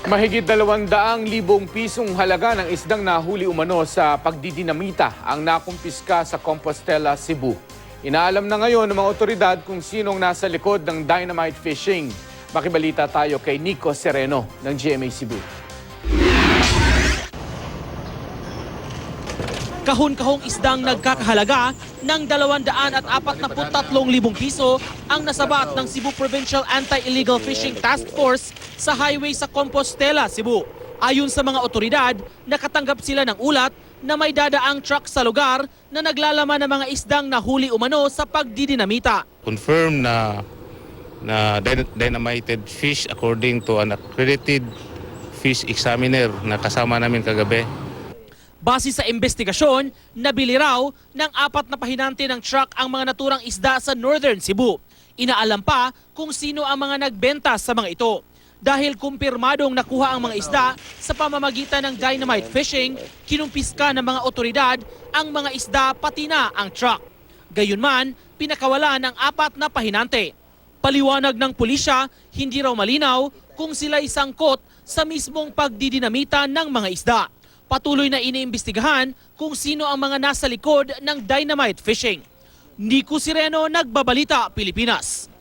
Mahigit 200,000 pisong halaga ng isdang nahuli umano sa pagdidinamita ang nakumpiska sa Compostela, Cebu. Inaalam na ngayon ng mga otoridad kung sinong nasa likod ng dynamite fishing. Makibalita tayo kay Nico Sereno ng GMA Cebu. Kahon-kahong isdang nagkakahalaga ng 243,000 piso ang nasabat ng Cebu Provincial Anti-Illegal Fishing Task Force sa highway sa Compostela, Cebu. Ayon sa mga otoridad, nakatanggap sila ng ulat na may dadaang truck sa lugar na naglalaman ng mga isdang nahuli umano sa pagdidinamita. Confirm na dynamited fish according to an accredited fish examiner na kasama namin kagabi. Base sa investigasyon, nabili raw ng 4 na pahinante ng truck ang mga naturang isda sa Northern Cebu. Inaalam pa kung sino ang mga nagbenta sa mga ito. Dahil kumpirmadong nakuha ang mga isda sa pamamagitan ng dynamite fishing, kinumpiska ng mga otoridad ang mga isda pati na ang truck. Gayunman, pinakawalan ng 4 na pahinante. Paliwanag ng pulisya, hindi raw malinaw kung sila'y sangkot sa mismong pagdidinamita ng mga isda. Patuloy na iniimbestigahan kung sino ang mga nasa likod ng dynamite fishing. Nico Sereno, Nagbabalita, Pilipinas.